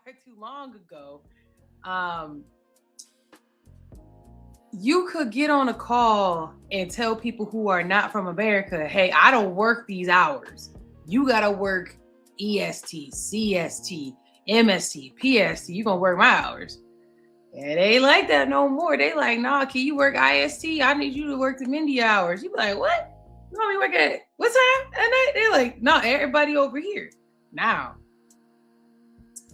far too long ago. Um, you could get on a call and tell people who are not from America, hey, I don't work these hours. You got to work EST, CST, MST, PST. You going to work my hours. And they ain't like that no more. They like, nah, can you work IST? I need you to work the Mindy hours. You be like, what? You want me to work at what time? And they're like, no, everybody over here. Now,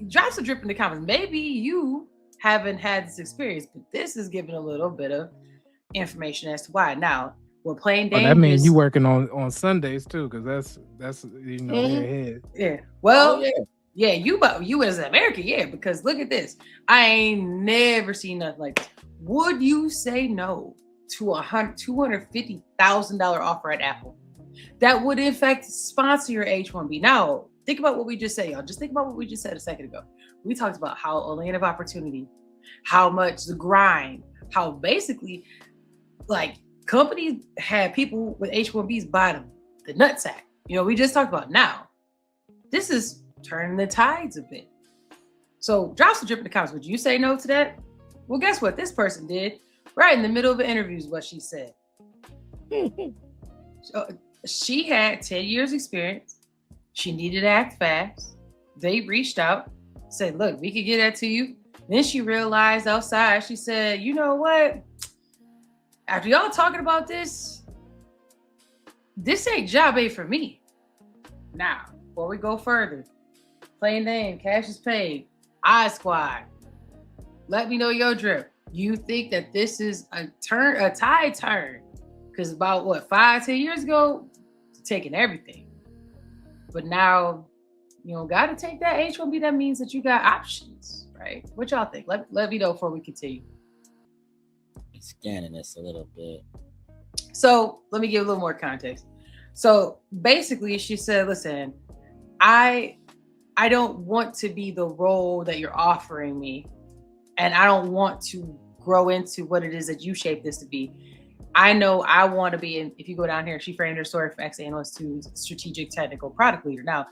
drop some drip in the comments. Maybe you haven't had this experience, but this is giving a little bit of information as to why. Now, we're playing Oh, that means dangerous. you working on Sundays too, because that's they're Mhm. ahead. Yeah. Oh Well, yeah. yeah, you as an American, yeah, because look at this. I ain't never seen nothing like this. Would you say no to $250,000 offer at Apple? That would in fact sponsor your H-1B. Now, think about what we just said, y'all. Just think about what we just said a second ago. We talked about how a land of opportunity, how much the grind, how basically like companies had people with H-1Bs buy them, the nutsack. We just talked about now. This is turning the tides a bit. So drop some drip in the comments. Would you say no to that? Well, guess what? This person did right in the middle of an interview is what she said. So, she had 10 years experience. She needed to act fast. They reached out, said, look, we could get that to you. Then she realized outside, she said, you know what? After y'all talking about this ain't job ain't for me. Now, before we go further, plain name, cash is paid, I Squad. Let me know your drip. You think that this is a tide turn? Because about 5-10 years ago, taking everything. But now you don't got to take that H-1B. That means that you got options, right? What y'all think? Let me know before we continue. Scanning this a little bit. So let me give a little more context. So basically, she said, listen, I don't want to be the role that you're offering me. And I don't want to grow into what it is that you shape this to be. I know I want to be, and if you go down here, she framed her story from ex-analyst to strategic technical product leader. Now,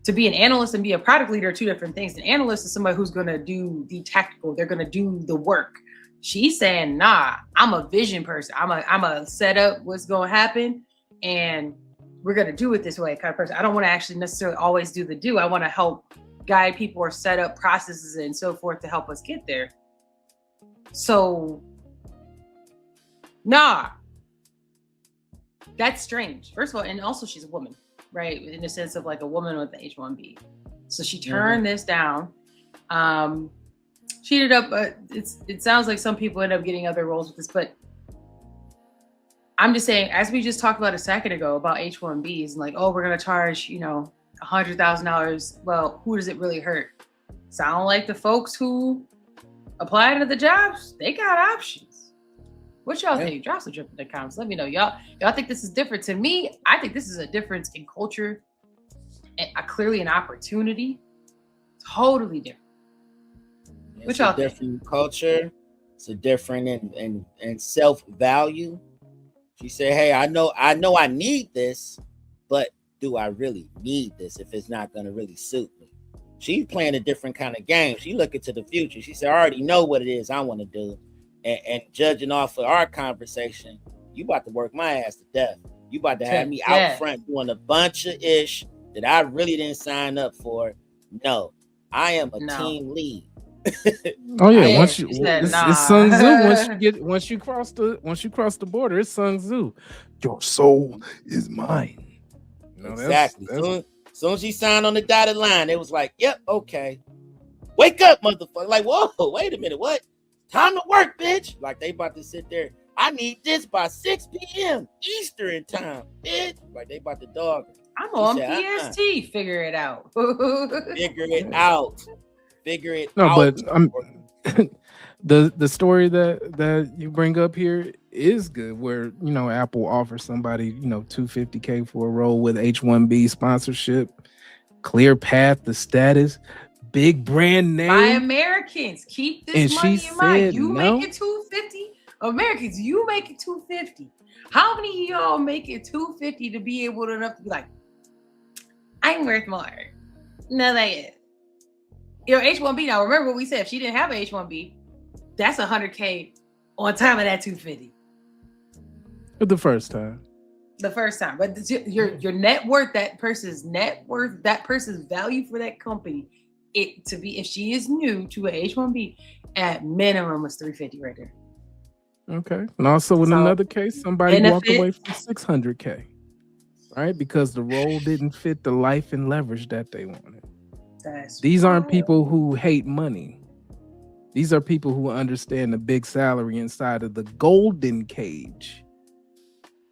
to be an analyst and be a product leader are two different things. An analyst is somebody who's going to do the tactical. They're going to do the work. She's saying, nah, I'm a vision person. I'm a set up what's going to happen, and we're going to do it this way kind of person. I don't want to actually necessarily always do the do. I want to help guide people or set up processes and so forth to help us get there. So, nah, that's strange. First of all, and also she's a woman, right? In the sense of like a woman with the H-1B. So she turned this down. She ended up, it sounds like some people end up getting other roles with this, but I'm just saying, as we just talked about a second ago about H-1Bs and like, oh, we're going to charge, $100,000. Well, who does it really hurt? Sound like the folks who apply to the jobs, they got options. What y'all think? Drop some drip in the comments. Let me know. Y'all think this is different? To me, I think this is a difference in culture and clearly an opportunity. Totally different. It's a different culture. It's a different in self-value. She said, hey, I know I need this, but do I really need this if it's not going to really suit me? She's playing a different kind of game. She looking to the future. She said, I already know what it is I want to do. And judging off of our conversation, you about to work my ass to death. You about to have me out front doing a bunch of ish that I really didn't sign up for. No, I am a team lead. Oh yeah, it's Sun Tzu. Once you cross the border, it's Sun Tzu. Your soul is mine. Exactly. Soon as she signed on the dotted line, it was like, yep, okay. Wake up, motherfucker. Like, whoa, wait a minute, what? Time to work, bitch. Like they about to sit there. I need this by 6 p.m. Eastern time, bitch. Like they about to dog her. I'm on PST. Figure it out. Figure it out. Figure it out. No, but the story that you bring up here is good. Where Apple offers somebody $250K for a role with H-1B sponsorship, clear path to status, big brand name by Americans. Keep this money in mind. You make it $250. Americans, you make it $250. How many of y'all make it $250 to be able enough to be like, I'm worth more? No, that is. H-1B. Now remember what we said. If she didn't have an H-1B, that's $100K on top of that 250. The first time. The first time, but your net worth, that person's net worth, that person's value for that company, if she is new to an H-1B, at minimum was 350 right there. Okay. And also in another case, somebody walked away from 600K, right? Because the role didn't fit the life and leverage that they wanted. These aren't people who hate money. These are people who understand the big salary inside of the golden cage.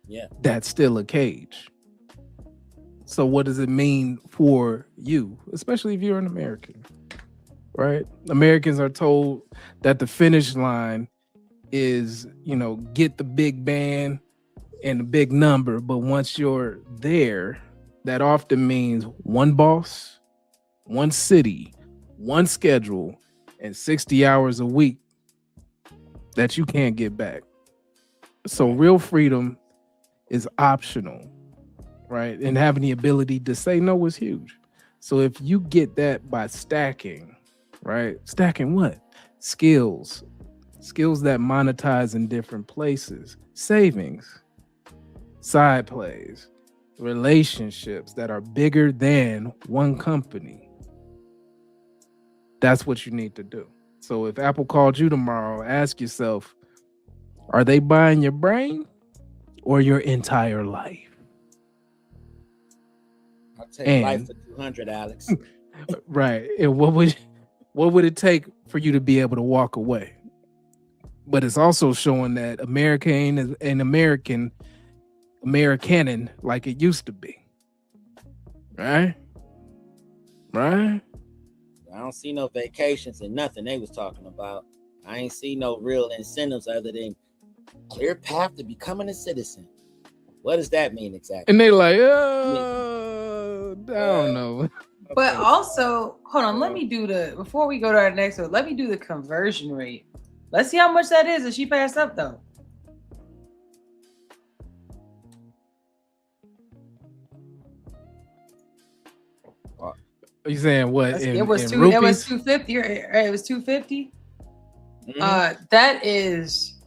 Yeah. That's still a cage. So what does it mean for you, especially if you're an American, right? Americans are told that the finish line is, get the big band and the big number. But once you're there, that often means one boss, one city, one schedule, and 60 hours a week that you can't get back. So real freedom is optional, right? And having the ability to say no is huge. So if you get that by stacking, right? Stacking what? Skills that monetize in different places, savings, side plays, relationships that are bigger than one company. That's what you need to do. So if Apple called you tomorrow, ask yourself, are they buying your brain or your entire life? I'll take life for 200, Alex. Right. And what would it take for you to be able to walk away? But it's also showing that America ain't an Americanin like it used to be. Right? I don't see no vacations and nothing they was talking about. I ain't see no real incentives other than clear path to becoming a citizen. What does that mean exactly? And they like, I don't know. But also, hold on, before we go to our next one, let me do the conversion rate. Let's see how much that is if she passed up, though. Are you saying what? It was 250. It was 250. Mm-hmm. That is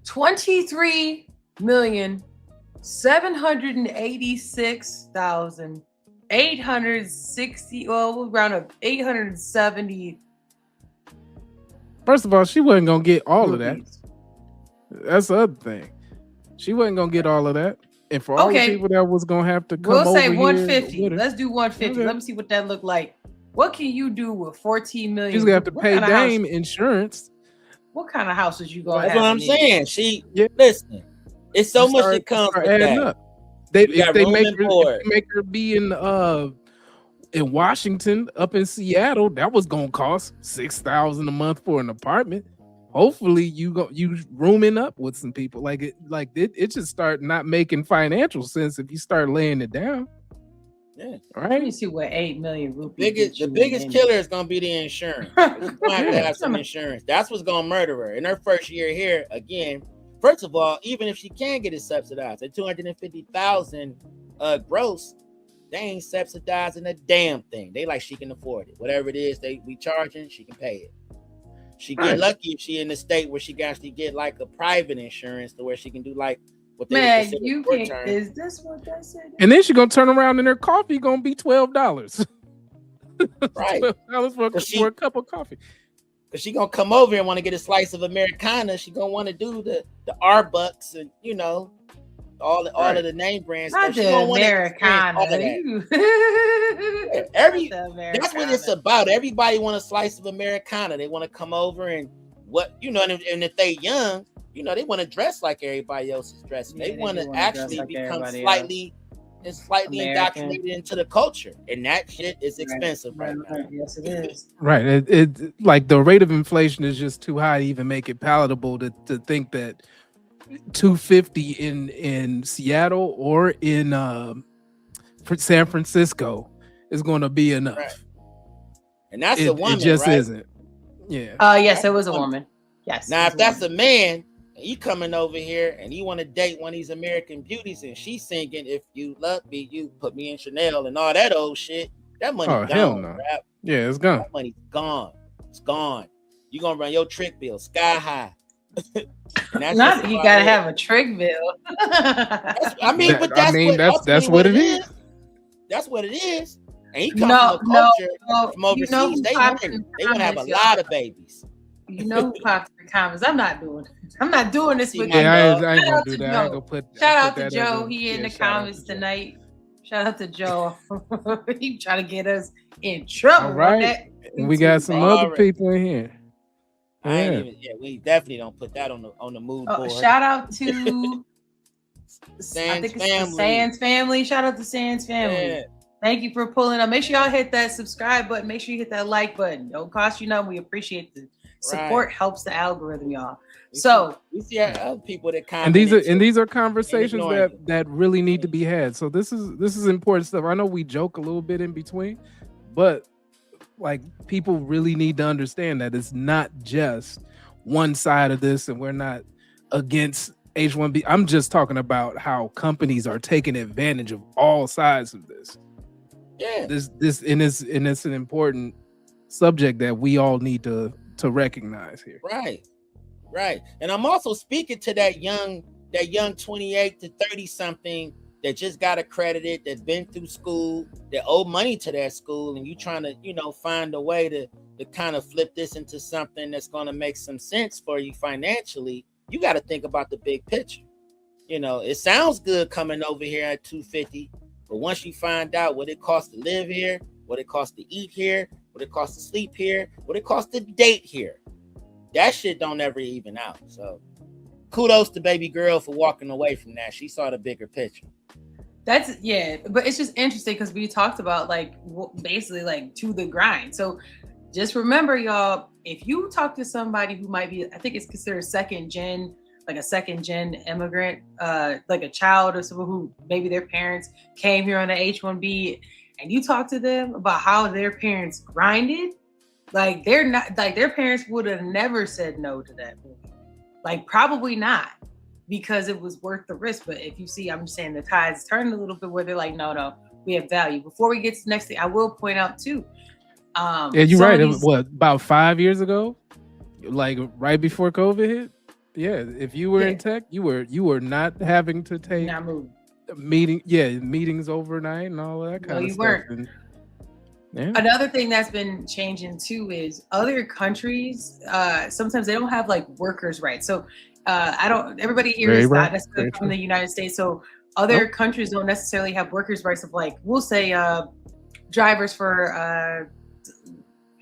23,786,860. Well, we'll round up 870. First of all, she wasn't gonna get all of that. That's the other thing. She wasn't gonna get all of that. And for all the people that was gonna have to come over, we'll say 150. Let's do 150. Okay. Let me see what that looked like. What can you do with 14 million? She's gonna have to pay Dame insurance. What kind of house was you gonna have? That's what I'm saying. Listen. It's so much that comes with that. Up. If they make her be in Washington, up in Seattle, that was gonna cost $6,000 a month for an apartment. Hopefully you rooming up with some people. It should start not making financial sense if you start laying it down. Yeah. All right. Let me see what 8 million rupees. The biggest killer is gonna be the insurance. She's gonna have to have some insurance. That's what's gonna murder her. In her first year here, again, first of all, even if she can get it subsidized at 250,000 gross, they ain't subsidizing a damn thing. They like she can afford it. Whatever it is we charging, she can pay it. She get lucky if she in the state where she can actually get like a private insurance to where she can do like what they consider is this what they said? And then she gonna turn around and her coffee gonna be $12. Right. $12 for a cup of coffee. Because she gonna come over and want to get a slice of Americana. She gonna want to do the Arbucks and all of the name brands. Not the Americana. That's what it's about. Everybody want a slice of Americana. They want to come over and and if they young, they want to dress like everybody else is dressing. They want to actually become slightly indoctrinated into the culture, and that shit is expensive right now. Yes, it is. Right. It like the rate of inflation is just too high to even make it palatable to think that 250 in Seattle or in San Francisco is going to be enough. Right. And that's a woman, it just right? isn't. Yeah. Yes, it was a woman. Yes. Now, if that's a man, and you coming over here and you want to date one of these American beauties, and she's singing, "If you love me, you put me in Chanel" and all that old shit, That money Oh, gone. hell no. Rap. Yeah, it's gone. That money's gone. It's gone. You're gonna run your trick bill sky high. And that's not you gotta have a trick bill. That's what it is. That's what it is. And he comes from a culture from overseas. They want to have a lot of babies. You know who popped in the comments? I'm not doing this with you. I ain't gonna do that. I ain't gonna Shout out to Joe. He in the comments tonight. Shout out to Joe. He trying to get us in trouble. All right. We got some other people in here. We definitely don't put that on the mood board. Shout out to Sands family. Shout out to Sands family. Yeah. Thank you for pulling up. Make sure y'all hit that subscribe button. Make sure you hit that like button. Don't cost you nothing. We appreciate the support. Helps the algorithm, y'all. We see other people that comment. And these are conversations that really need to be had. So this is important stuff. I know we joke a little bit in between, but like people really need to understand that it's not just one side of this, and we're not against H-1B. I'm just talking about how companies are taking advantage of all sides of this. Yeah, it's an important subject that we all need to recognize here. Right. And I'm also speaking to that young 28 to 30 something that just got accredited, that's been through school, that owe money to that school, and you trying to, find a way to kind of flip this into something that's going to make some sense for you financially. You got to think about the big picture. It sounds good coming over here at $250, but once you find out what it costs to live here, what it costs to eat here, what it costs to sleep here, what it costs to date here, that shit don't ever even out. So kudos to baby girl for walking away from that. She saw the bigger picture. But it's just interesting because we talked about basically to the grind. So just remember, y'all, if you talk to somebody who might be, I think it's considered second gen immigrant, like a child or someone who maybe their parents came here on the H-1B, and you talk to them about how their parents grinded, their parents would have never said no to that movie. Probably not, because it was worth the risk. But if you see, I'm saying the tides turning a little bit where they're like, no, we have value. Before we get to the next thing, I will point out too. You're right. It was about 5 years ago, right before COVID hit. Yeah, if you were in tech, you were not having to take meetings overnight and all that kind of stuff. Weren't. Another thing that's been changing too is other countries. Sometimes they don't have workers' rights. So everybody here is not necessarily from the United States. So other countries don't necessarily have workers' rights of we'll say drivers for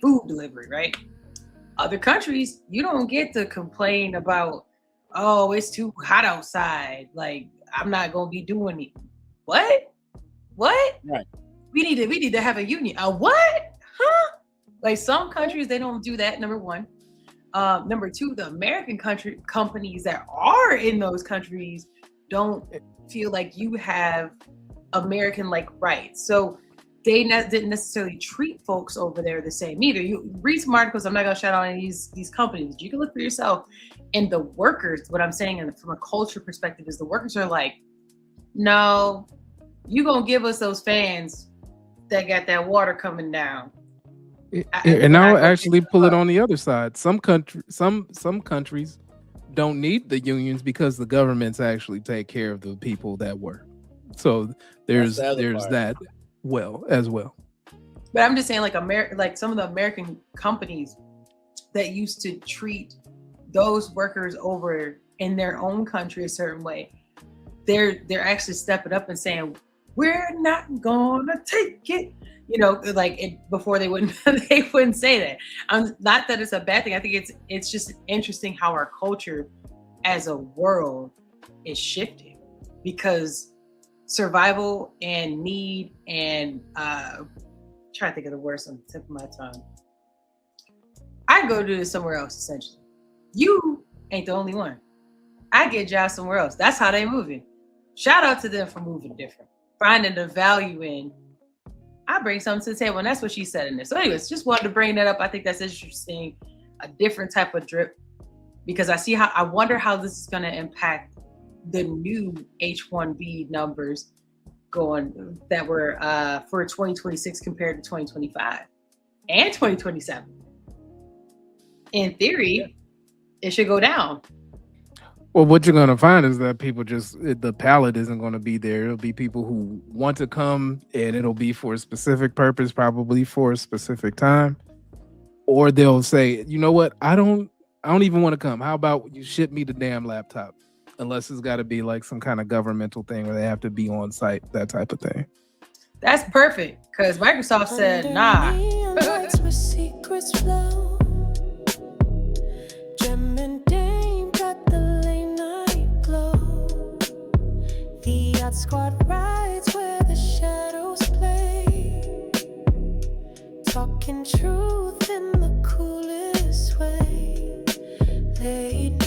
food delivery, right? Other countries, you don't get to complain about, oh, it's too hot outside. I'm not gonna be doing it. What? Right. We need to have a union. What? Huh? Some countries, they don't do that. Number one. Number two, the American companies that are in those countries don't feel like you have American rights. So they didn't necessarily treat folks over there the same either. You read some articles. I'm not gonna shout out any of these companies. You can look for yourself. And the workers, what I'm saying from a culture perspective is the workers are no, you gonna give us those fans that got that water coming down. And I'll actually pull it on the other side. Some countries don't need the unions because the governments actually take care of the people that work. So there's that as well. But I'm just saying, some of the American companies that used to treat those workers over in their own country a certain way, they're actually stepping up and saying, we're not gonna take it. Before they wouldn't say that. Not that it's a bad thing. I think it's just interesting how our culture as a world is shifting, because survival and need and trying to think of the words on the tip of my tongue. I go do this somewhere else, essentially. You ain't the only one. I get jobs somewhere else. That's how they moving. Shout out to them for moving different, finding the value in, I bring something to the table, and that's what she said in this. So anyways, just wanted to bring that up. I think that's interesting, a different type of drip, because I wonder how this is going to impact the new H-1B numbers going that were for 2026 compared to 2025 and 2027. In theory, it should go down. Well, what you're gonna find is that people the palette isn't gonna be there. It'll be people who want to come, and it'll be for a specific purpose, probably for a specific time. Or they'll say, you know what, I don't even want to come. How about you ship me the damn laptop? Unless it's got to be like some kind of governmental thing where they have to be on site, that type of thing. That's perfect, because Microsoft said, nah. Squad rides where the shadows play, talking truth in the coolest way. Late